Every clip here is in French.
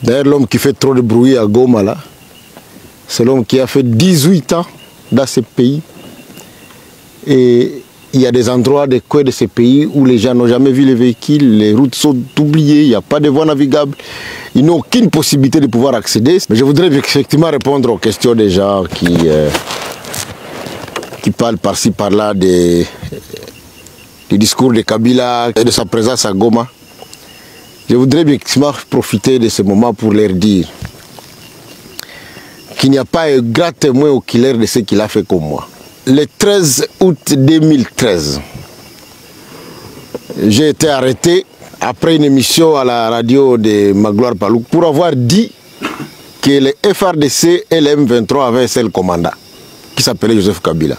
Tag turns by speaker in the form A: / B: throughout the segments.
A: D'ailleurs, l'homme qui fait trop de bruit à Goma, là, c'est l'homme qui a fait 18 ans dans ce pays. Et il y a des endroits, des coins de ce pays où les gens n'ont jamais vu les véhicules, les routes sont oubliées, il n'y a pas de voies navigables. Ils n'ont aucune possibilité de pouvoir accéder. Mais je voudrais effectivement répondre aux questions des gens qui parlent par-ci, par-là du discours de Kabila et de sa présence à Goma. Je voudrais effectivement profiter de ce moment pour leur dire qu'il n'y a pas un grand témoin oculaire de ce qu'il a fait comme moi. Le 13 août 2013, j'ai été arrêté après une émission à la radio de Magloire Palouk pour avoir dit que le FRDC et le M23 avaient un seul commandant qui s'appelait Joseph Kabila.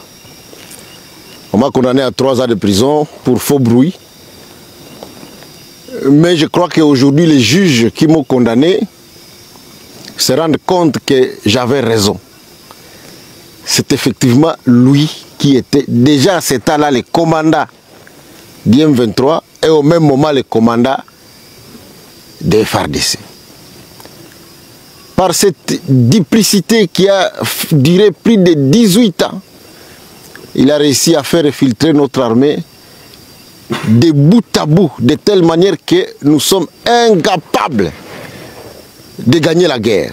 A: On m'a condamné à 3 ans de prison pour faux bruit. Mais je crois qu'aujourd'hui, les juges qui m'ont condamné se rendent compte que j'avais raison. C'est effectivement lui qui était déjà à cet temps-là le commandant du M23 et au même moment le commandant des FARDC. Par cette duplicité qui a duré plus de 18 ans, il a réussi à faire filtrer notre armée de bout à bout, de telle manière que nous sommes incapables de gagner la guerre.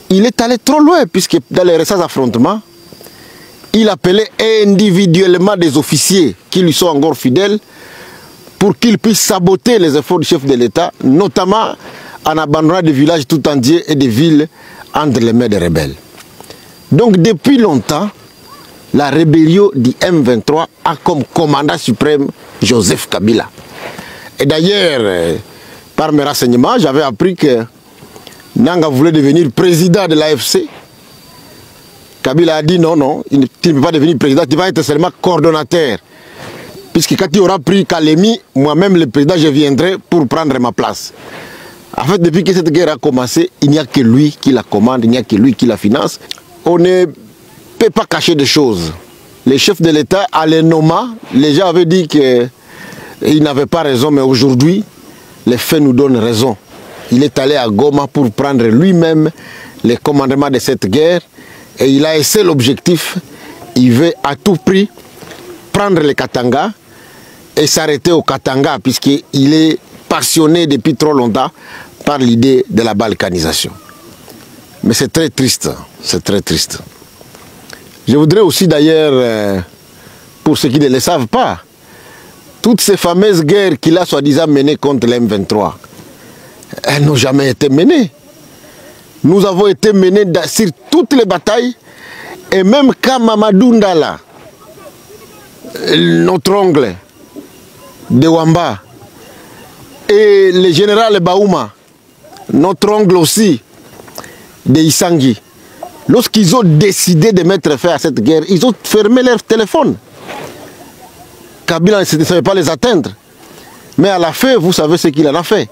A: Il est allé trop loin, puisque dans les récents affrontements, il appelait individuellement des officiers qui lui sont encore fidèles pour qu'ils puissent saboter les efforts du chef de l'État, notamment en abandonnant des villages tout entiers et des villes entre les mains des rebelles. Donc depuis longtemps, la rébellion du M23 a comme commandant suprême Joseph Kabila. Et d'ailleurs, par mes renseignements, j'avais appris que Nanga voulait devenir président de l'AFC. Kabila a dit non, non, il ne peut pas devenir président, il va être seulement coordonnateur. Puisque quand il aura pris Kalemi, moi-même le président, je viendrai pour prendre ma place. En fait, depuis que cette guerre a commencé, il n'y a que lui qui la commande, il n'y a que lui qui la finance. On ne peut pas cacher des choses. Les chefs de l'État, à les nommer, les gens avaient dit qu'ils n'avaient pas raison, mais aujourd'hui, les faits nous donnent raison. Il est allé à Goma pour prendre lui-même le commandement de cette guerre et il a essayé l'objectif. Il veut à tout prix prendre le Katanga et s'arrêter au Katanga puisqu'il est passionné depuis trop longtemps par l'idée de la balkanisation. Mais c'est très triste, c'est très triste. Je voudrais aussi d'ailleurs, pour ceux qui ne le savent pas, toutes ces fameuses guerres qu'il a soi-disant menées contre l'M23, elles n'ont jamais été menées. Nous avons été menés sur toutes les batailles, et même quand Mamadou Ndala, notre oncle de Wamba, et le général Baouma, notre ongle aussi de Isangi, lorsqu'ils ont décidé de mettre fin à cette guerre, ils ont fermé leur téléphone. Kabila ne savait pas les atteindre. Mais à la fin, vous savez ce qu'il en a fait.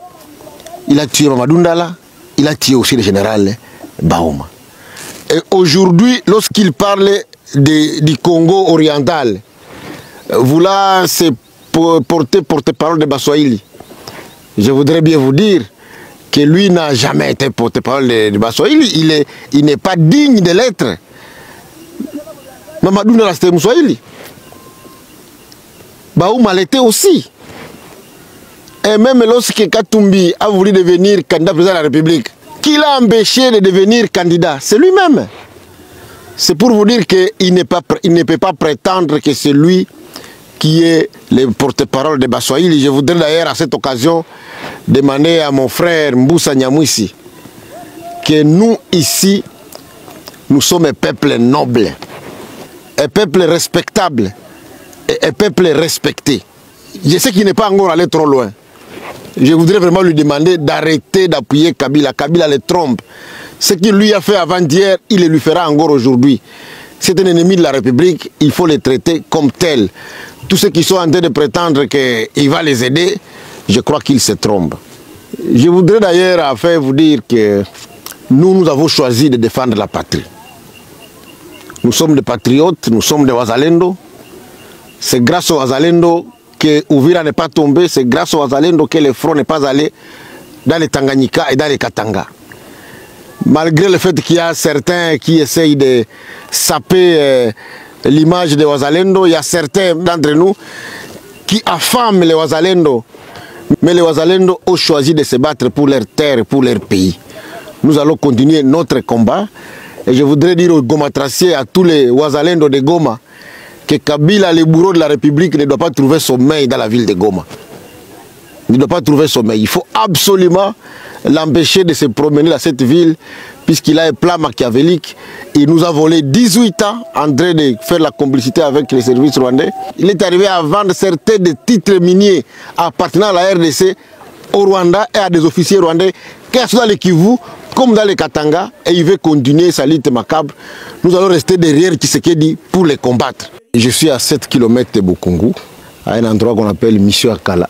A: Il a tué Mamadou Ndala, il a tué aussi le général Baouma. Et aujourd'hui, lorsqu'il parle du Congo oriental, vouloir se porte-parole de Baswahili, je voudrais bien vous dire que lui n'a jamais été porte-parole de Baswahili. Il n'est pas digne de l'être. Mamadou Ndala, c'était Mousswahili. Baouma l'était aussi. Et même lorsque Katumbi a voulu devenir candidat président de la République, qui l'a empêché de devenir candidat? C'est lui-même. C'est pour vous dire qu'il ne peut pas prétendre que c'est lui qui est le porte-parole de Baswahili. Je voudrais d'ailleurs à cette occasion demander à mon frère Mboussa Nyamwisi que nous ici, nous sommes un peuple noble, un peuple respectable et un peuple respecté. Je sais qu'il n'est pas encore allé trop loin. Je voudrais vraiment lui demander d'arrêter d'appuyer Kabila. Kabila le trompe. Ce qu'il lui a fait avant-hier, il le lui fera encore aujourd'hui. C'est un ennemi de la République, il faut le traiter comme tel. Tous ceux qui sont en train de prétendre qu'il va les aider, je crois qu'ils se trompent. Je voudrais d'ailleurs vous dire que nous avons choisi de défendre la patrie. Nous sommes des patriotes, nous sommes des Wazalendo. C'est grâce aux Wazalendo que Ouvira n'est pas tombé, c'est grâce aux Wazalendo que le front n'est pas allé dans les Tanganyika et dans les Katanga. Malgré le fait qu'il y a certains qui essayent de saper l'image des Wazalendo, il y a certains d'entre nous qui affament les Wazalendo. Mais les Wazalendo ont choisi de se battre pour leur terre et pour leur pays. Nous allons continuer notre combat. Et je voudrais dire aux Gomatraciers, à tous les Wazalendo de Goma, que Kabila, le bourreau de la République, ne doit pas trouver sommeil dans la ville de Goma. Il ne doit pas trouver sommeil. Il faut absolument l'empêcher de se promener dans cette ville, puisqu'il a un plan machiavélique. Il nous a volé 18 ans en train de faire la complicité avec les services rwandais. Il est arrivé à vendre certains des titres miniers appartenant à la RDC au Rwanda et à des officiers rwandais, qu'elles soient dans le Kivu comme dans les Katanga, et il veut continuer sa lutte macabre. Nous allons rester derrière Tshisekedi pour les combattre. Je suis à 7 km de Bukungu, à un endroit qu'on appelle Mission Akala.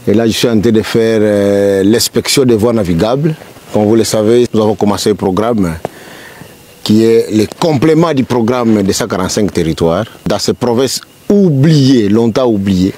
A: Et là, je suis en train de faire l'inspection des voies navigables. Comme vous le savez, nous avons commencé un programme qui est le complément du programme des 145 territoires dans ces provinces oubliées, longtemps oubliées.